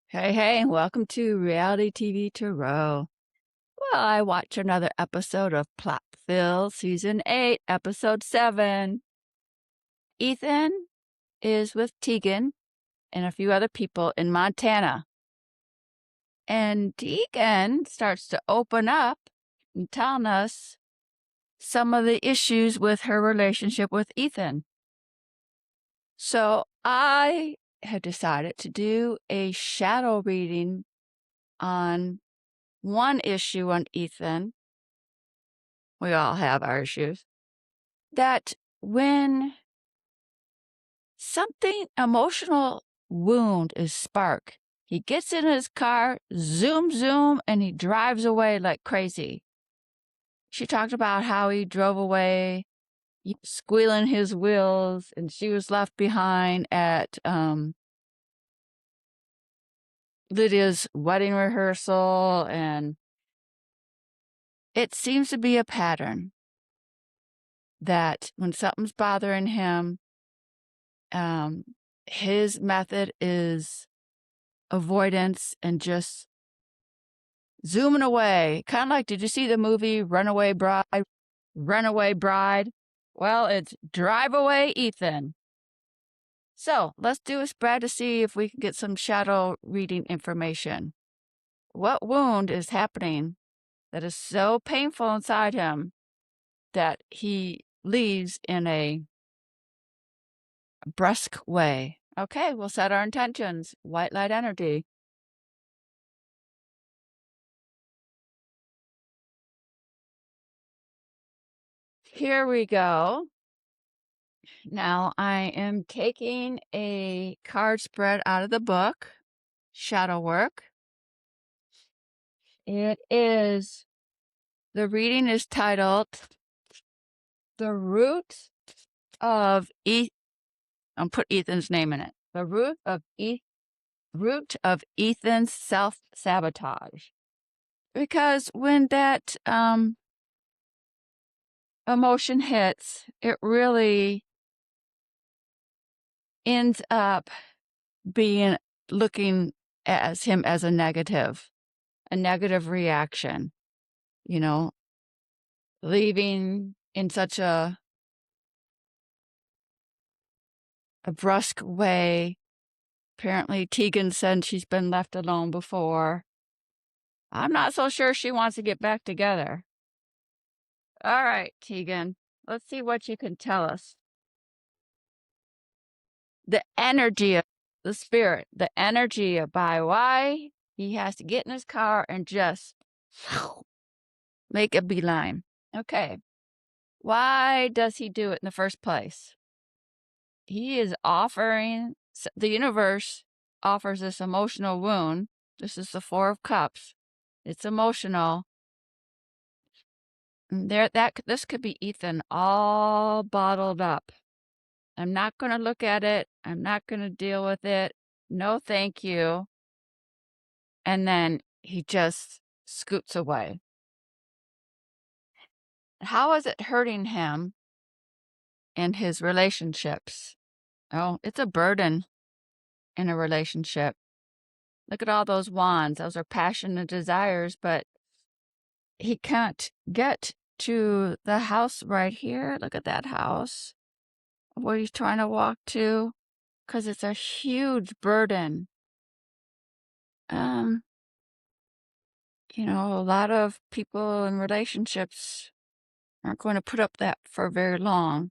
Hey, and welcome to Reality TV Tarot. Well, I watched another episode of Plathville, Season 8, Episode 7. Ethan is with Tegan and a few other people in Montana. And Tegan starts to open up and telling us some of the issues with her relationship with Ethan. So I had decided to do a shadow reading on one issue on Ethan. We all have our issues. That when something emotional wound is sparked, he gets in his car, zoom, and he drives away like crazy. She talked about how he drove away, squealing his wheels, and she was left behind at Lydia's wedding rehearsal, and it seems to be a pattern that when something's bothering him, his method is avoidance and just zooming away. Kind of like, did you see the movie Runaway Bride? Runaway Bride? Well, it's Drive Away Ethan. So let's do a spread to see if we can get some shadow reading information. What wound is happening that is so painful inside him that he leaves in a brusque way? Okay, we'll set our intentions. White light energy. Here we go. Now I am taking a card spread out of the book, Shadow Work. The reading is titled The Root of I'll put Ethan's name in it. The Root of Ethan's Self-Sabotage. Because when that emotion hits, it really ends up looking at him as a negative reaction, leaving in such a brusque way. Apparently, Tegan said she's been left alone before. I'm not so sure she wants to get back together. All right, Tegan, let's see what you can tell us. The energy of the spirit, the energy of why he has to get in his car and just make a beeline. Okay. Why does he do it in the first place? He is offering, the universe offers this emotional wound. This is the Four of Cups. It's emotional. And this could be Ethan all bottled up. I'm not going to look at it. I'm not going to deal with it. No, thank you. And then he just scoots away. How is it hurting him in his relationships? Oh, it's a burden in a relationship. Look at all those wands. Those are passion and desires, but he can't get to the house right here. Look at that house where he's trying to walk to, because it's a huge burden. A lot of people in relationships aren't going to put up that for very long.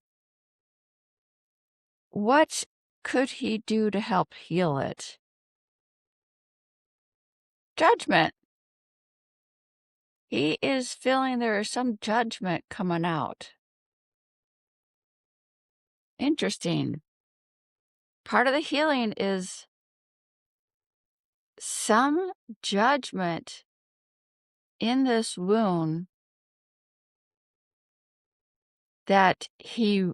What could he do to help heal it? Judgment. He is feeling there is some judgment coming out. Interesting. Part of the healing is some judgment in this wound that he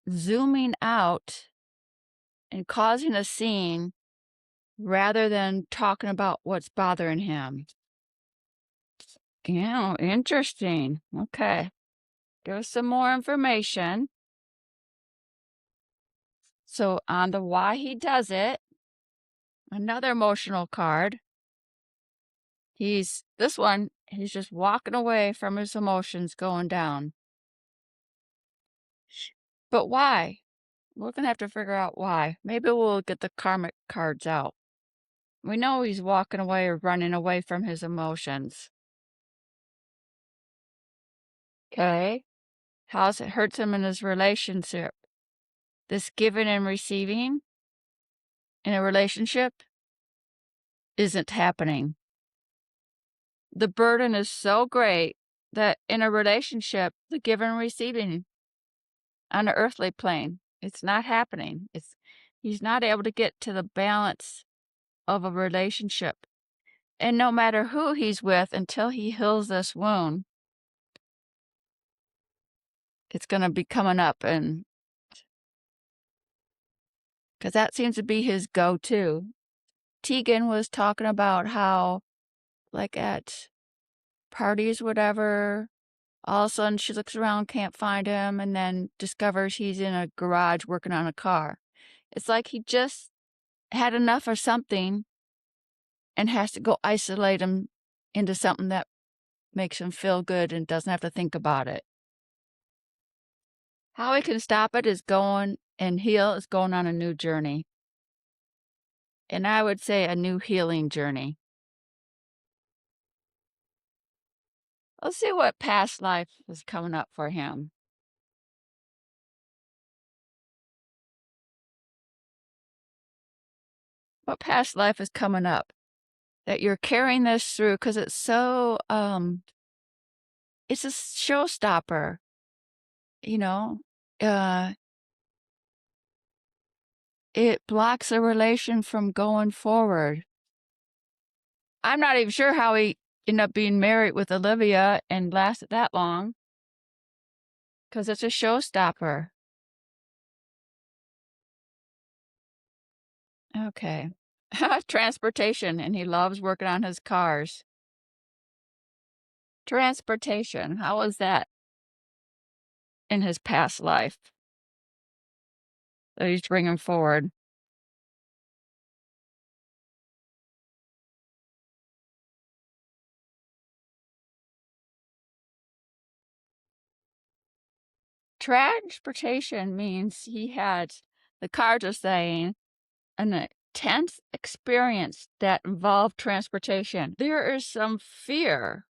zooming out and causing a scene rather than talking about what's bothering him. Yeah, interesting. Okay. Give us some more information. So on the why he does it, Another emotional card. He's just walking away from his emotions going down. But why? We're gonna have to figure out why. Maybe we'll get the karmic cards out. We know he's walking away or running away from his emotions. Okay. How's it hurts him in his relationship? This giving and receiving in a relationship isn't happening. The burden is so great that in a relationship, the giving and receiving on the earthly plane, it's not happening. He's not able to get to the balance of a relationship. And no matter who he's with, until he heals this wound, it's going to be coming up. And because that seems to be his go-to. Tegan was talking about how, like at parties, whatever, all of a sudden she looks around, can't find him, and then discovers he's in a garage working on a car. It's like he just had enough of something and has to go isolate him into something that makes him feel good and doesn't have to think about it. How he can stop it is going and heal is going on a new journey. And I would say a new healing journey. Let's see what past life is coming up for him. What past life is coming up that you're carrying this through because it's so, it's a showstopper, you know? It blocks a relation from going forward. I'm not even sure how he ended up being married with Olivia and lasted that long because it's a showstopper. Okay. Transportation, and he loves working on his cars. Transportation, how was that in his past life that he's bringing forward? Transportation means he had, the cards are saying, an intense experience that involved transportation. There is some fear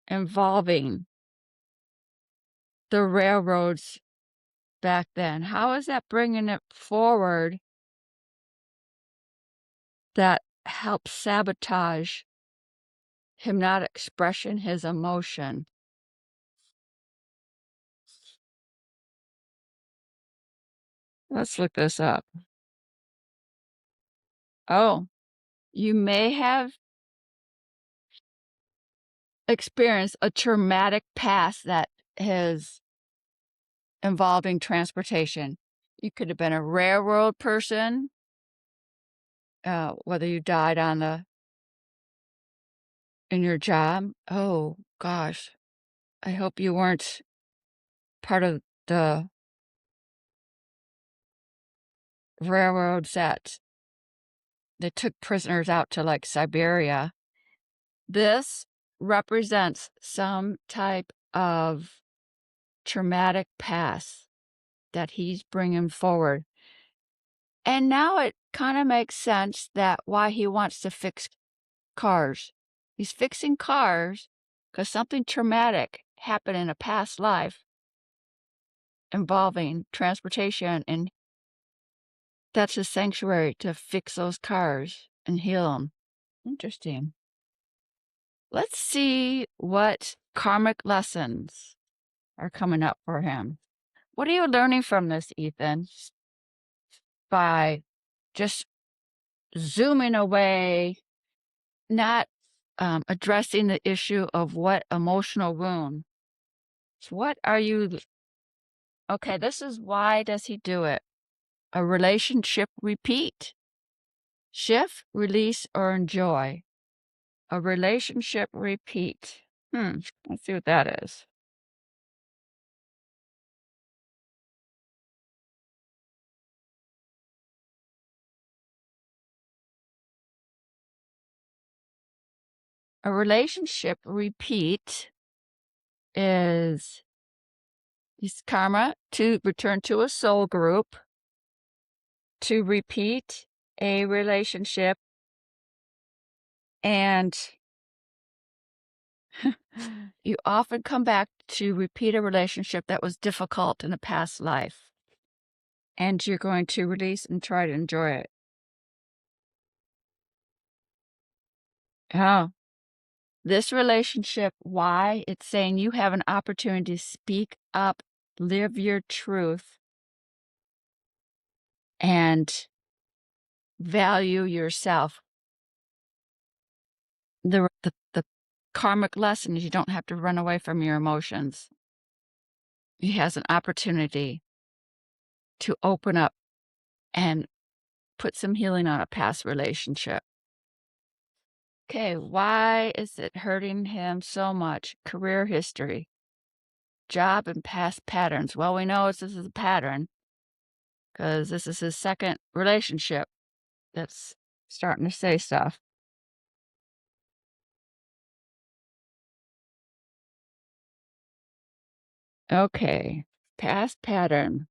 involving the railroads back then. How is that bringing it forward that helps sabotage him not expressing his emotion? Let's look this up. Oh, you may have experienced a traumatic past that is involving transportation. You could have been a railroad person, whether you died in your job. Oh gosh, I hope you weren't part of the railroads that they took prisoners out to like Siberia. This represents some type of traumatic past that he's bringing forward. And now it kind of makes sense that why he wants to fix cars. He's fixing cars because something traumatic happened in a past life involving transportation, and that's his sanctuary to fix those cars and heal them. Interesting. Let's see what karmic lessons are coming up for him. What are you learning from this, Ethan? By just zooming away, not addressing the issue of what emotional wound. So what are you? Okay, this is why does he do it? A relationship repeat. Shift, release, or enjoy. A relationship repeat. Let's see what that is. A relationship repeat is karma to return to a soul group, to repeat a relationship, and you often come back to repeat a relationship that was difficult in a past life, and you're going to release and try to enjoy it. Oh, this relationship, why? It's saying you have an opportunity to speak up, live your truth, and value yourself. The karmic lesson is you don't have to run away from your emotions. He has an opportunity to open up and put some healing on a past relationship. Okay, why is it hurting him so much? Career history, job and past patterns. Well, we know this is a pattern because this is his second relationship that's starting to say stuff. Okay, past pattern.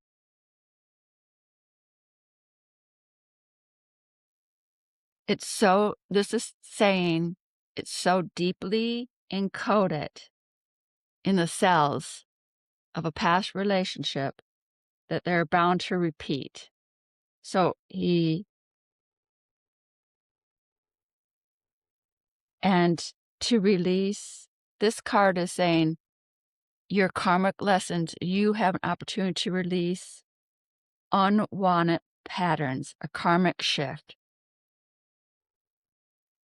This is saying it's so deeply encoded in the cells of a past relationship that they're bound to repeat. So and to release, this card is saying your karmic lessons, you have an opportunity to release unwanted patterns, a karmic shift.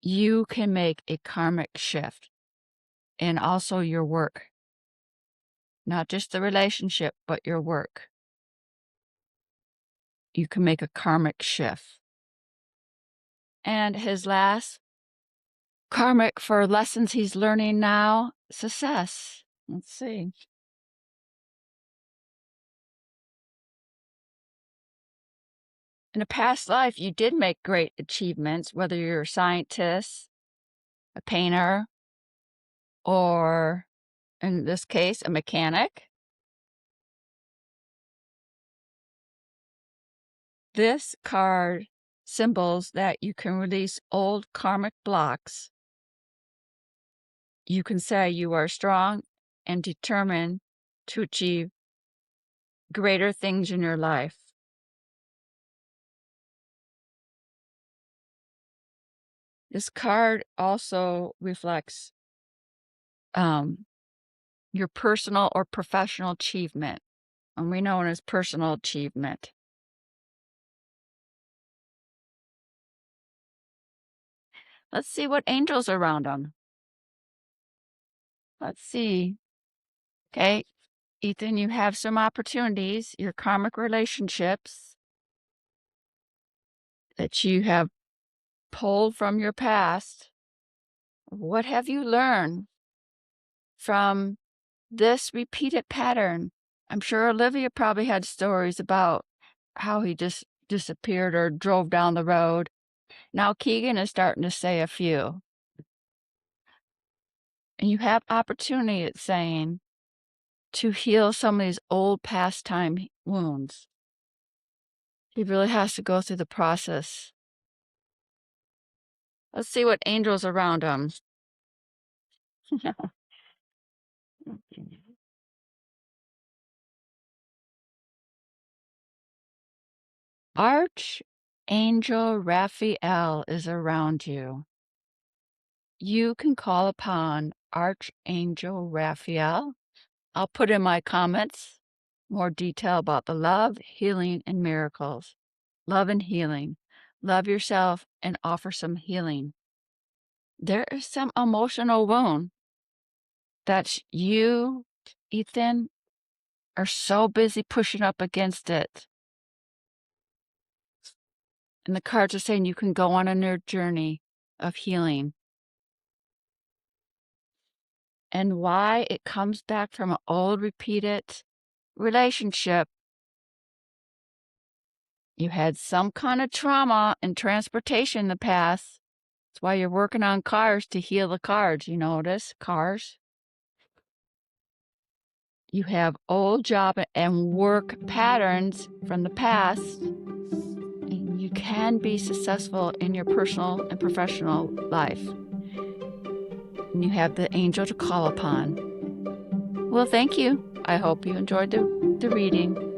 You can make a karmic shift and also your work, not just the relationship, but your work. You can make a karmic shift. And his last karmic for lessons he's learning now, success. Let's see. In a past life, you did make great achievements, whether you're a scientist, a painter, or in this case, a mechanic. This card symbols that you can release old karmic blocks. You can say you are strong and determined to achieve greater things in your life. This card also reflects your personal or professional achievement, and we know it as personal achievement. Let's see what angels are around him. Let's see. Okay, Ethan, you have some opportunities, your karmic relationships that you have pulled from your past. What have you learned from this repeated pattern? I'm sure Olivia probably had stories about how he just disappeared or drove down the road. Now Keegan is starting to say a few. And you have opportunity, it's saying, to heal some of these old pastime wounds. He really has to go through the process. Let's see what angels around him. Archangel Raphael is around you. You can call upon Archangel Raphael. I'll put in my comments more detail about the love, healing, and miracles. Love and healing. Love yourself and offer some healing. There is some emotional wound that you, Ethan, are so busy pushing up against it. And the cards are saying you can go on a new journey of healing. And why it comes back from an old repeated relationship. You had some kind of trauma in transportation in the past. That's why you're working on cars, to heal the cards. You notice? Cars. You have old job and work patterns from the past, and you can be successful in your personal and professional life. And you have the angel to call upon. Well, thank you. I hope you enjoyed the reading.